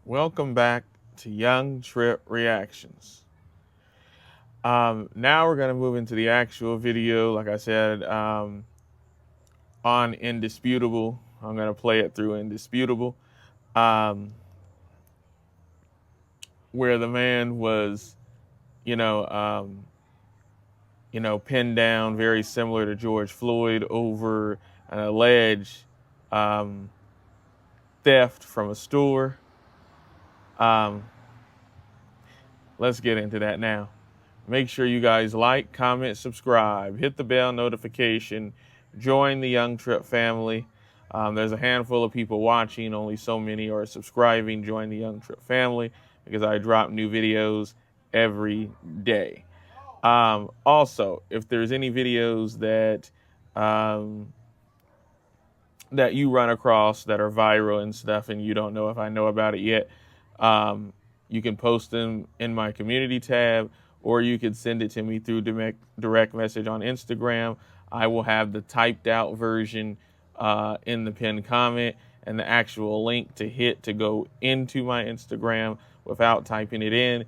Welcome back to Young Tripp Reactions. Now we're going to move into the actual video. Like I said, on Indisputable. I'm going to play it through Indisputable, where the man was, pinned down, very similar to George Floyd, over an alleged theft from a store. Let's get into that now. Make sure you guys like, comment, subscribe, hit the bell notification, join the Young Tripp family. There's a handful of people watching, only so many are subscribing. Join the Young Tripp family because I drop new videos every day. Also, if there's any videos that that you run across that are viral and stuff and you don't know if I know about it yet, you can post them in my community tab, or you can send it to me through direct message on Instagram. I will have the typed out version in the pinned comment and the actual link to hit to go into my Instagram without typing it in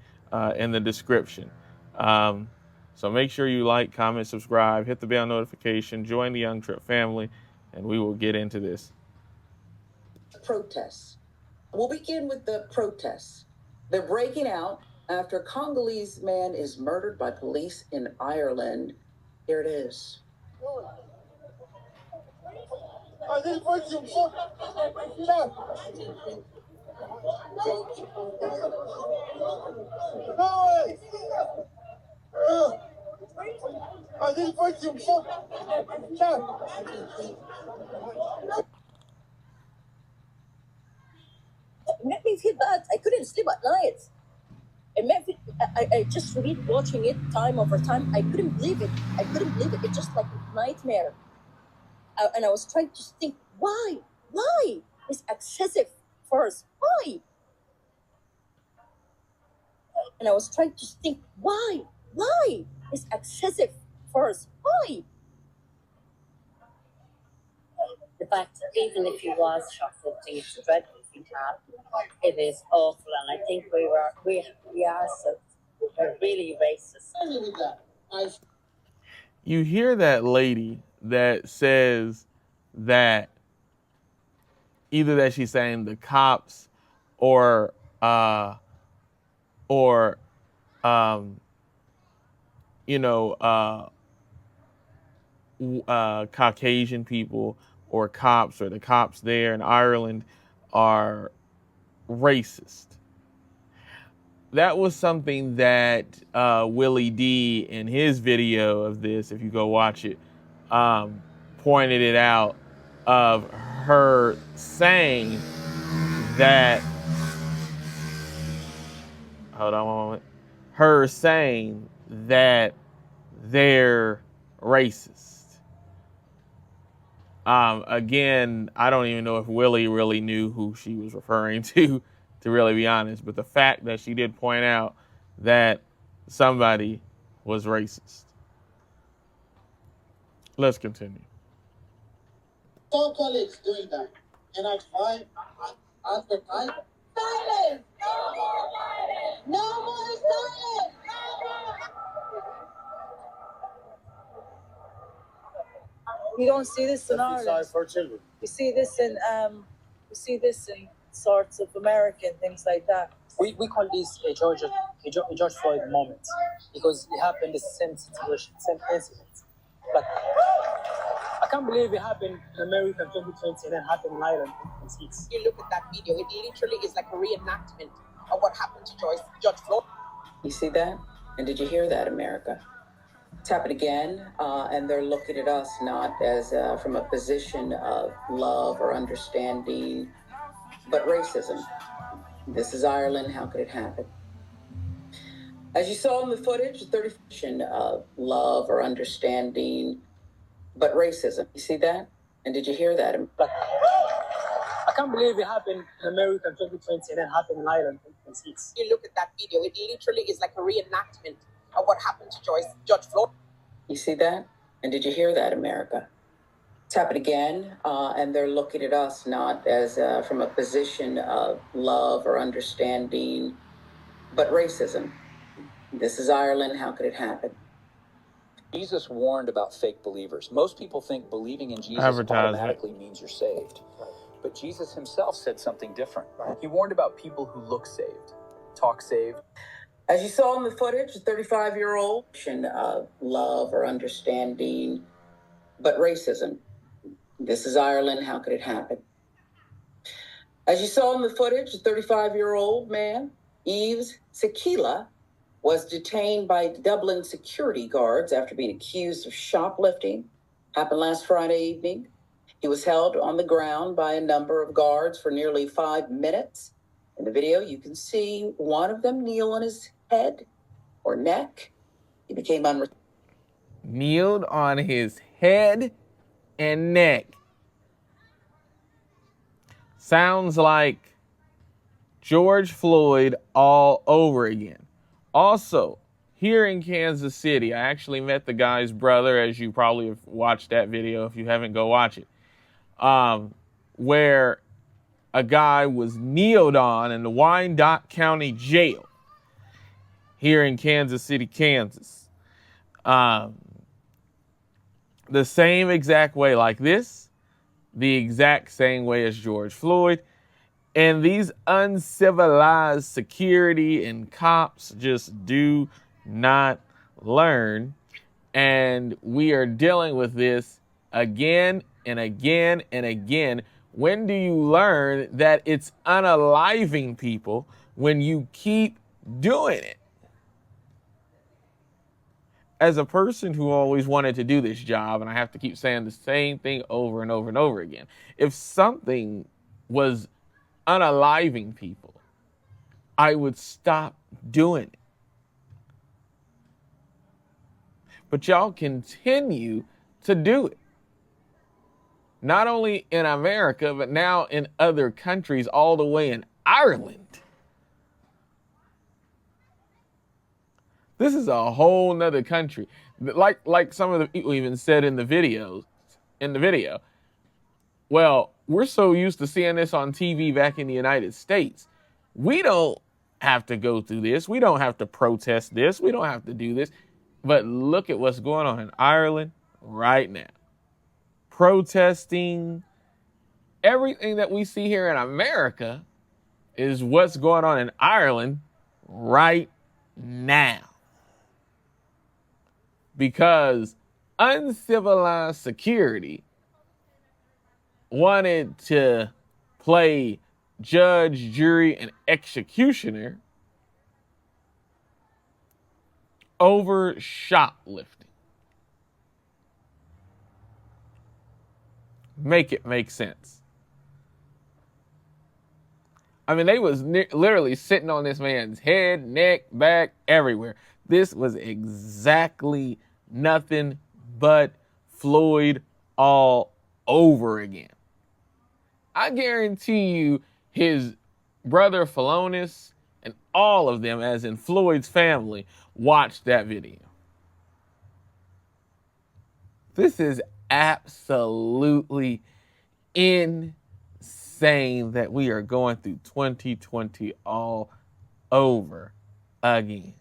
the description. So make sure you like, comment, subscribe, hit the bell notification, join the Young Tripp family, and we will get into this. Protests. We'll begin with the protests. They're breaking out after a Congolese man is murdered by police in Ireland. Here it is. It made me feel bad. I couldn't sleep at night. I just read watching it time over time. I couldn't believe it. It's just like a nightmare. And I was trying to think, why? It's excessive force. Why? And I was trying to think, why? It's excessive force. Why? The fact that even if he was shoplifting, it's a dreadful thing to happen. It is awful, and I think we are so we're really racist. You hear that lady that says that either that she's saying the cops or Caucasian people or cops or the cops there in Ireland are racist. That was something that Willie D in his video of this, if you go watch it, pointed it out, of her saying that, hold on one moment, her saying that they're racist. Again, I don't even know if Willie really knew who she was referring to really be honest, but the fact that she did point out that somebody was racist. Let's continue. Some colleagues doing that, and I find at the time, Silence! No more silence! No more silence! You don't see this in Ireland. for children. You see this in sorts of American things like that. We call this a George Floyd moment because it happened the same situation, same incident. Like, I can't believe it happened in America in 2020 and then happened in Ireland in 2006. You look at that video, it literally is like a reenactment of what happened to George Floyd. You see that? And did you hear that, America? It's happened again, and they're looking at us not as from a position of love or understanding, but racism. This is Ireland. How could it happen? As you saw in the footage, the 30% of love or understanding, but racism. You see that? And did you hear that? Like, I can't believe it happened in America in 2020 and then happened in Ireland in 2006. You look at that video, it literally is like a reenactment of what happened to George Floyd. You see that? And did you hear that, America? It's happened again, and they're looking at us not as from a position of love or understanding, but racism. This is Ireland. How could it happen? Jesus warned about fake believers. Most people think believing in Jesus Advertisement. automatically means you're saved. But Jesus himself said something different. He warned about people who look saved, talk saved. As you saw in the footage, a 35-year-old of love or understanding, but racism. This is Ireland. How could it happen? As you saw in the footage, a 35-year-old man, Yves Sakila, was detained by Dublin security guards after being accused of shoplifting. Happened last Friday evening. He was held on the ground by a number of guards for nearly 5 minutes. In the video, you can see one of them kneel on his head or neck. He became Kneeled on his head and neck. Sounds like George Floyd all over again. Also, here in Kansas City, I actually met the guy's brother, as you probably have watched that video. If you haven't, go watch it. Where a guy was kneeled on in the Wyandotte County Jail here in Kansas City, Kansas. The same exact way like this, the exact same way as George Floyd. And these uncivilized security and cops just do not learn. And we are dealing with this again and again and again. When do you learn that it's unaliving people when you keep doing it? As a person who always wanted to do this job, and I have to keep saying the same thing over and over and over again, if something was unaliving people, I would stop doing it. But y'all continue to do it. Not only in America, but now in other countries, all the way in Ireland. This is a whole nother country. Like some of the people even said in the video. Well, we're so used to seeing this on TV back in the United States. We don't have to go through this. We don't have to protest this. We don't have to do this. But look at what's going on in Ireland right now. Protesting. Everything that we see here in America is what's going on in Ireland right now. Because uncivilized security wanted to play judge, jury, and executioner over shoplifting. Make it make sense. I mean, they was literally sitting on this man's head, neck, back, everywhere. This was exactly nothing but Floyd all over again. I guarantee you his brother Philonis and all of them, as in Floyd's family, watched that video. This is absolutely insane that we are going through 2020 all over again.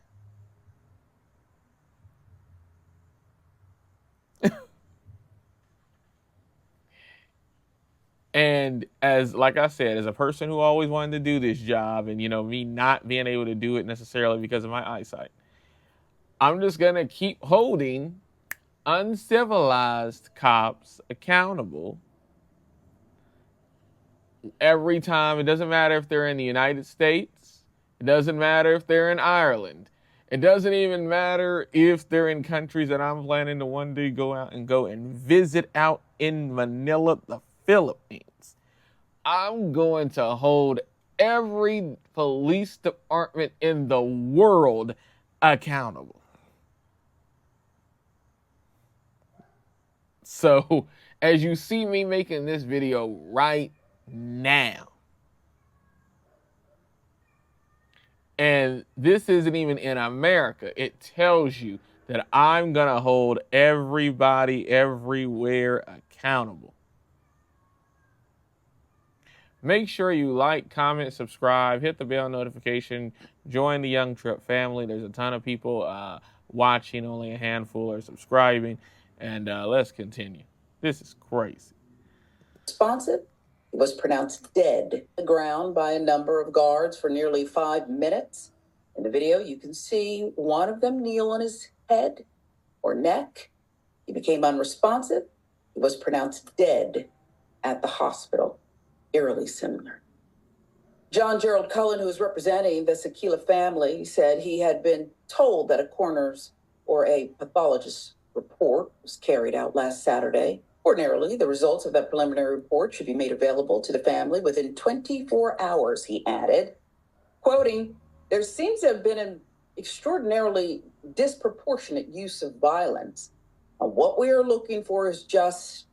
And like I said, as a person who always wanted to do this job and, me not being able to do it necessarily because of my eyesight, I'm just going to keep holding uncivilized cops accountable every time. It doesn't matter if they're in the United States. It doesn't matter if they're in Ireland. It doesn't even matter if they're in countries that I'm planning to one day go and visit out in Manila, the Philippines. I'm going to hold every police department in the world accountable. So, as you see me making this video right now, and this isn't even in America, it tells you that I'm going to hold everybody everywhere accountable. Make sure you like, comment, subscribe, hit the bell notification, join the Young Tripp family. There's a ton of people watching, only a handful are subscribing, and let's continue. This is crazy. Responsive, he was pronounced dead on the ground by a number of guards for nearly 5 minutes. In the video, you can see one of them kneel on his head or neck. He became unresponsive. He was pronounced dead at the hospital. Eerily similar. John Gerald Cullen, who is representing the Sakila family, said he had been told that a coroner's or a pathologist's report was carried out last Saturday. Ordinarily, the results of that preliminary report should be made available to the family within 24 hours, he added. Quoting, "There seems to have been an extraordinarily disproportionate use of violence. And what we are looking for is just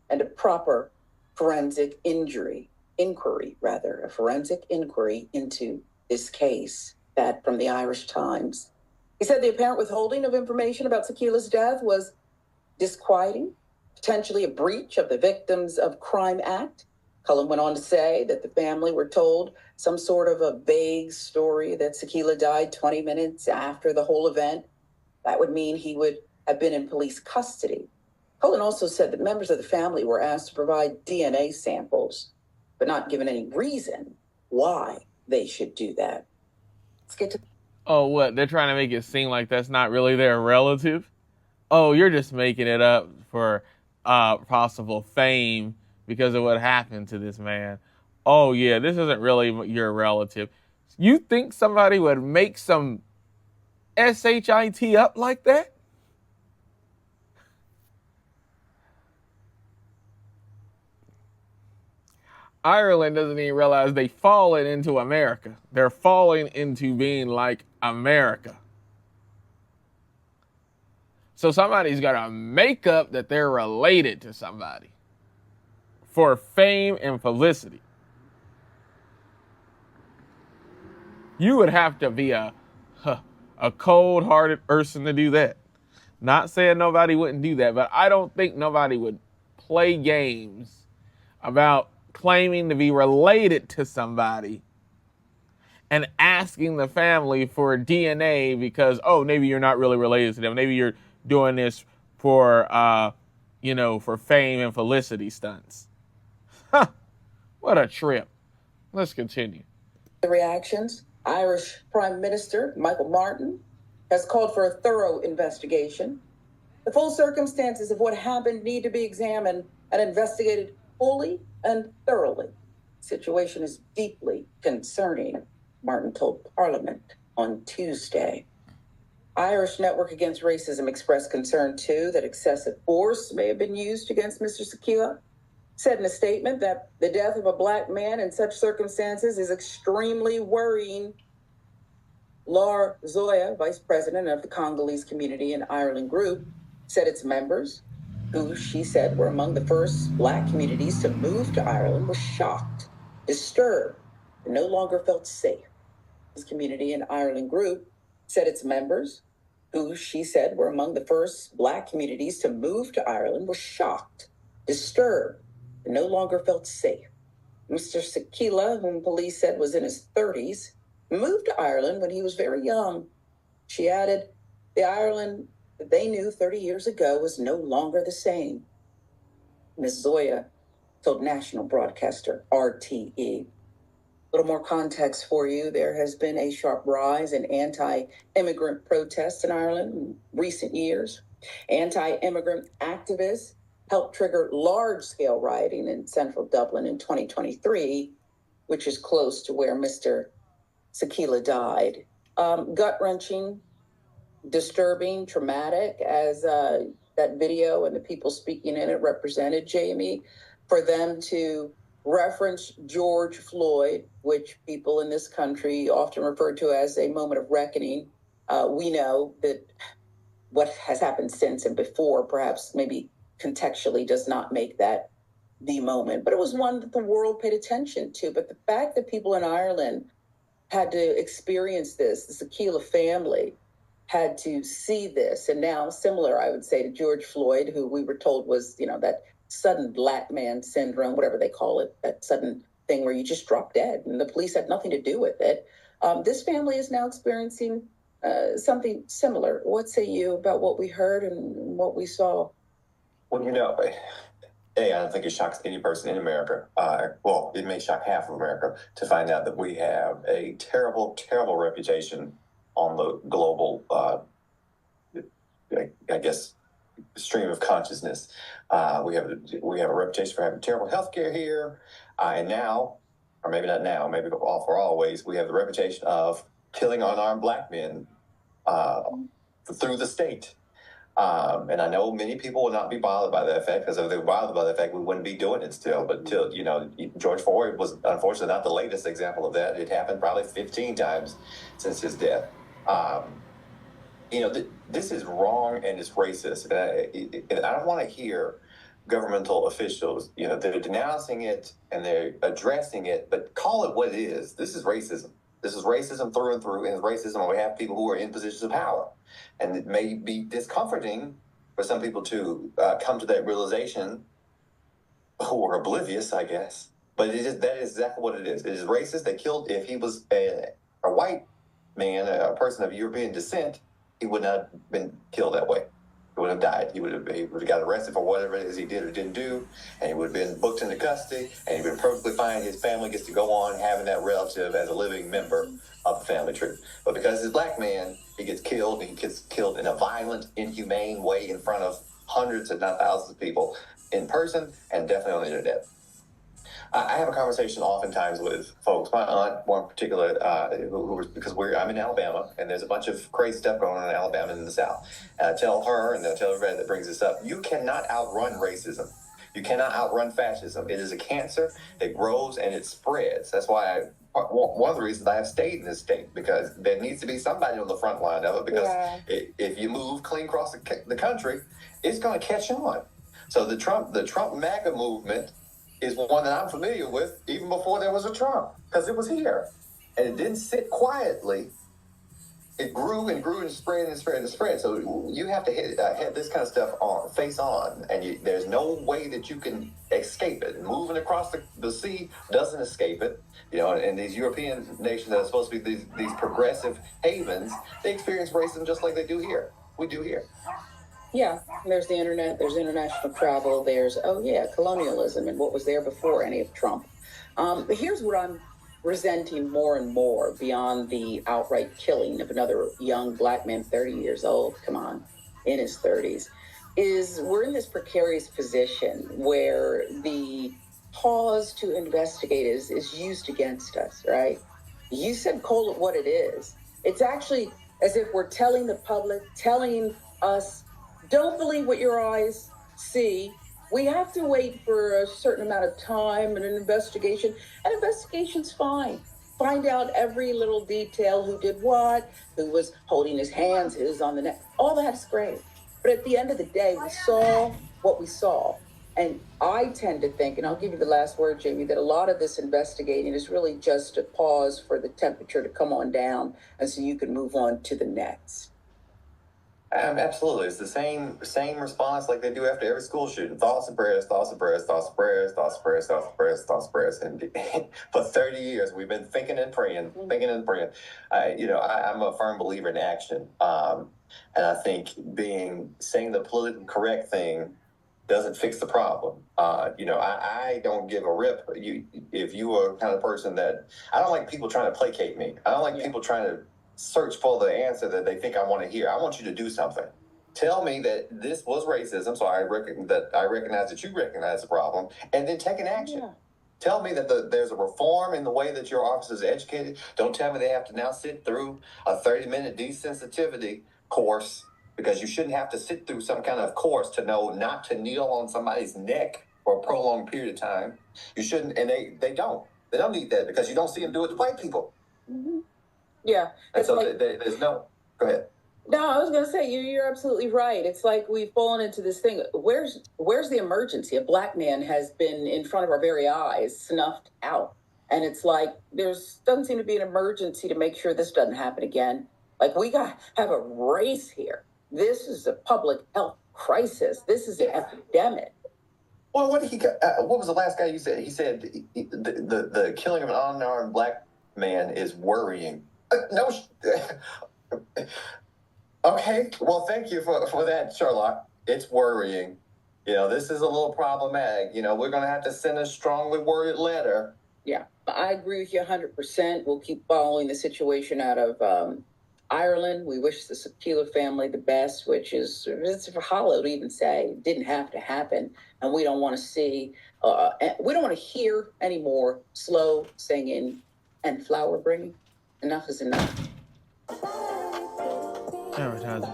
and a proper forensic inquiry into this case." That from the Irish Times. He said the apparent withholding of information about Sakila's death was disquieting, potentially a breach of the Victims of Crime Act. Cullen went on to say that the family were told some sort of a vague story that Sakila died 20 minutes after the whole event. That would mean he would have been in police custody. Cullen also said that members of the family were asked to provide DNA samples, but not given any reason why they should do that. Let's get to... Oh, what? They're trying to make it seem like that's not really their relative? Oh, you're just making it up for possible fame because of what happened to this man. Oh, yeah, this isn't really your relative. You think somebody would make some SHIT up like that? Ireland doesn't even realize they've fallen into America. They're falling into being like America. So somebody's got to make up that they're related to somebody for fame and publicity. You would have to be a cold-hearted person to do that. Not saying nobody wouldn't do that, but I don't think nobody would play games about claiming to be related to somebody and asking the family for DNA because, oh, maybe you're not really related to them. Maybe you're doing this for, for fame and felicity stunts. What a trip. Let's continue. The reactions. Irish Prime Minister Micheál Martin has called for a thorough investigation. The full circumstances of what happened need to be examined and investigated fully and thoroughly. The situation is deeply concerning, Martin told Parliament on Tuesday. Irish Network Against Racism expressed concern, too, that excessive force may have been used against Mr. Sakila. Said in a statement that the death of a Black man in such circumstances is extremely worrying. Laura Zoya, vice president of the Congolese community in Ireland group, said its members, who she said were among the first Black communities to move to Ireland, were shocked, disturbed, and no longer felt safe. This community in Ireland group said its members, who she said were among the first Black communities to move to Ireland, were shocked, disturbed, and no longer felt safe. Mr. Sakila, whom police said was in his 30s, moved to Ireland when he was very young. She added, the Ireland that they knew 30 years ago was no longer the same. Ms. Zoya told national broadcaster RTE. A little more context for you. There has been a sharp rise in anti-immigrant protests in Ireland in recent years. Anti-immigrant activists helped trigger large-scale rioting in central Dublin in 2023, which is close to where Mr. Sakila died. Gut-wrenching, disturbing, traumatic, as that video and the people speaking in it represented, Jamie, for them to reference George Floyd, which people in this country often refer to as a moment of reckoning. We know that what has happened since and before perhaps maybe contextually does not make that the moment, but it was one that the world paid attention to. But the fact that people in Ireland had to experience this, the Sakila family had to see this. And now, similar, I would say, to George Floyd, who we were told was, that sudden black man syndrome, whatever they call it, that sudden thing where you just drop dead and the police had nothing to do with it. This family is now experiencing something similar. What say you about what we heard and what we saw? Well, I don't think it shocks any person in America. Well, it may shock half of America to find out that we have a terrible, terrible reputation on the global, I guess, stream of consciousness. We have a reputation for having terrible healthcare here, and now, or maybe not now, maybe for always, we have the reputation of killing unarmed black men through the state. And I know many people will not be bothered by that fact, because if they were bothered by that fact, we wouldn't be doing it still. But George Floyd was unfortunately not the latest example of that. It happened probably 15 times since his death. This is wrong and it's racist. And I don't want to hear governmental officials, they're denouncing it and they're addressing it, but call it what it is. This is racism. This is racism through and through, and it's racism when we have people who are in positions of power. And it may be discomforting for some people to come to that realization, who are oblivious, I guess. But that is exactly what it is. It is racist. They killed, if he was a white man, a person of European descent, he would not have been killed that way. He would have died. He would have got arrested for whatever it is he did or didn't do, and he would have been booked into custody, and he'd been perfectly fine. His family gets to go on having that relative as a living member of the family tree. But because he's a black man, he gets killed, and he gets killed in a violent, inhumane way in front of hundreds, if not thousands of people in person, and definitely on the internet. I have a conversation oftentimes with folks. My aunt, one particular, because I'm in Alabama, and there's a bunch of crazy stuff going on in Alabama and in the South. And I tell her, and I tell everybody that brings this up, you cannot outrun racism. You cannot outrun fascism. It is a cancer that grows and it spreads. That's why one of the reasons I have stayed in this state, because there needs to be somebody on the front line of it, because if you move clean across the country, it's going to catch on. So the Trump MAGA movement is one that I'm familiar with even before there was a Trump, because it was here. And it didn't sit quietly. It grew and grew and spread and spread and spread. So you have to have this kind of stuff face on, and there's no way that you can escape it. Moving across the sea doesn't escape it. And these European nations that are supposed to be these progressive havens, they experience racism just like they do here. We do here. Yeah, there's the internet, there's international travel, there's, colonialism and what was there before any of Trump. But here's what I'm resenting more and more beyond the outright killing of another young black man, 30 years old, in his 30s, is we're in this precarious position where the pause to investigate is used against us, right? You said call it what it is. It's actually as if we're telling the public, telling us, don't believe what your eyes see. We have to wait for a certain amount of time and an investigation. An investigation's fine. Find out every little detail, who did what, who was holding his hands, who was on the neck. All that's great. But at the end of the day, we saw what we saw. And I tend to think, and I'll give you the last word, Jamie, that a lot of this investigating is really just a pause for the temperature to come on down, and so you can move on to the next. Absolutely. It's the same response like they do after every school shooting. Thoughts and prayers, thoughts and prayers, thoughts and prayers, thoughts and prayers, thoughts and prayers, thoughts and prayers. And for 30 years, we've been thinking and praying. I'm a firm believer in action. And I think saying the politically correct thing doesn't fix the problem. I don't give a rip. If you are the kind of person that, I don't like people trying to placate me. I don't like people trying to search for the answer that they think I want to hear. I want you to do something. Tell me that this was racism, so I recognize that you recognize the problem, and then take an action. Yeah. Tell me that there's a reform in the way that your office is educated. Don't tell me they have to now sit through a 30-minute desensitivity course, because you shouldn't have to sit through some kind of course to know not to kneel on somebody's neck for a prolonged period of time. You shouldn't, and they don't. They don't need that, because you don't see them do it to white people. Mm-hmm. Yeah. And so there's no... Go ahead. No, I was going to say, you're absolutely right. It's like we've fallen into this thing. Where's the emergency? A black man has been in front of our very eyes, snuffed out. And it's like, doesn't seem to be an emergency to make sure this doesn't happen again. Like, we have a race here. This is a public health crisis. This is an epidemic. Well, what was the last guy you said? He said the killing of an unarmed black man is worrying. No. Okay. Well, thank you for that, Sherlock. It's worrying. This is a little problematic. We're going to have to send a strongly worded letter. Yeah, I agree with you 100%. We'll keep following the situation out of Ireland. We wish the Sakila family the best, which is, it's hollow to even say. It didn't have to happen. And we don't want to see, we don't want to hear any more slow singing and flower bringing. Enough is enough. Advertising.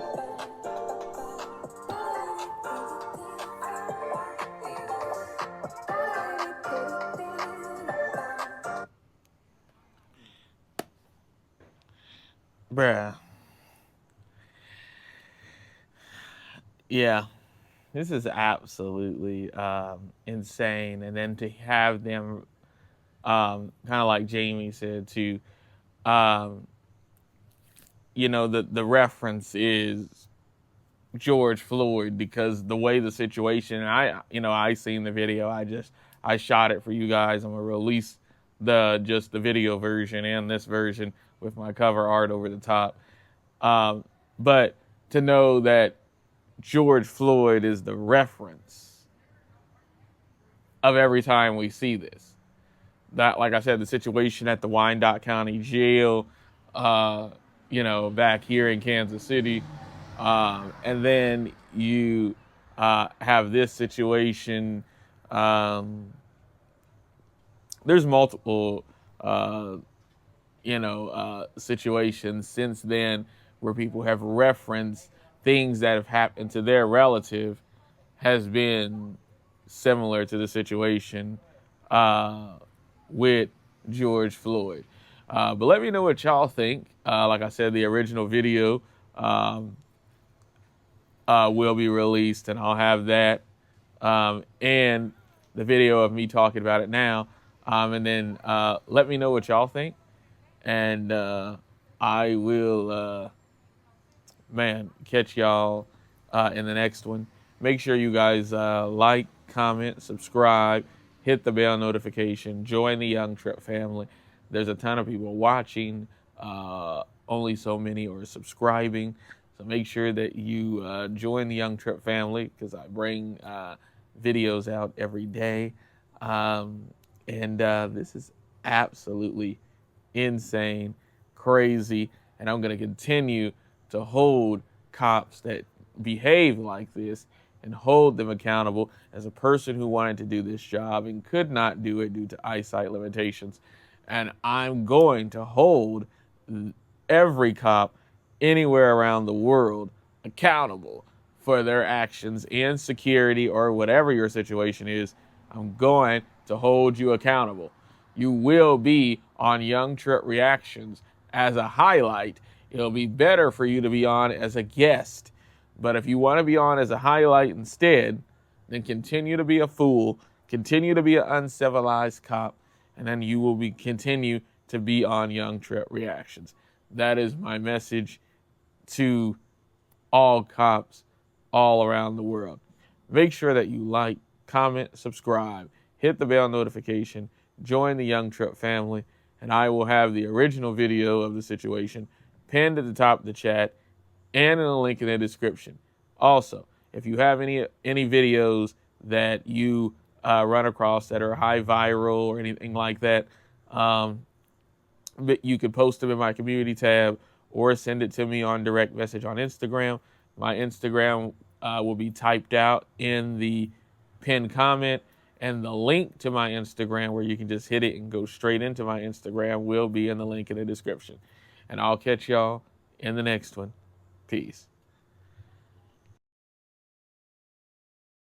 Bruh. Yeah, this is absolutely insane. And then to have them, kind of like Jamie said, to, the reference is George Floyd, because the way the situation, and I seen the video, I shot it for you guys. I'm gonna release the video version and this version with my cover art over the top. But to know that George Floyd is the reference of every time we see this. That, like I said, the situation at the Wyandotte County Jail, back here in Kansas City. And then you have this situation. There's multiple, situations since then where people have referenced things that have happened to their relative has been similar to the situation with George Floyd. But let me know what y'all think. Like I said, the original video will be released, and I'll have that and the video of me talking about it now. And then let me know what y'all think, and I will catch y'all in the next one. Make sure you guys like, comment, subscribe, hit the bell notification, join the Young Tripp family. There's a ton of people watching, only so many are subscribing. So make sure that you join the Young Tripp family, because I bring videos out every day. And this is absolutely insane, crazy, and I'm going to continue to hold cops that behave like this and hold them accountable. As a person who wanted to do this job and could not do it due to eyesight limitations, and I'm going to hold every cop anywhere around the world accountable for their actions in security or whatever your situation is. I'm going to hold you accountable. You will be on Young Tripp Reactions as a highlight. It'll be better for you to be on as a guest. But if you want to be on as a highlight instead, then continue to be a fool, continue to be an uncivilized cop, and then you will continue to be on Young Tripp Reactions. That is my message to all cops all around the world. Make sure that you like, comment, subscribe, hit the bell notification, join the Young Tripp family, and I will have the original video of the situation pinned at the top of the chat and in the link in the description. Also, if you have any videos that you run across that are high viral or anything like that, you could post them in my community tab or send it to me on direct message on Instagram. My Instagram will be typed out in the pinned comment, and the link to my Instagram, where you can just hit it and go straight into my Instagram, will be in the link in the description. And I'll catch y'all in the next one. Peace.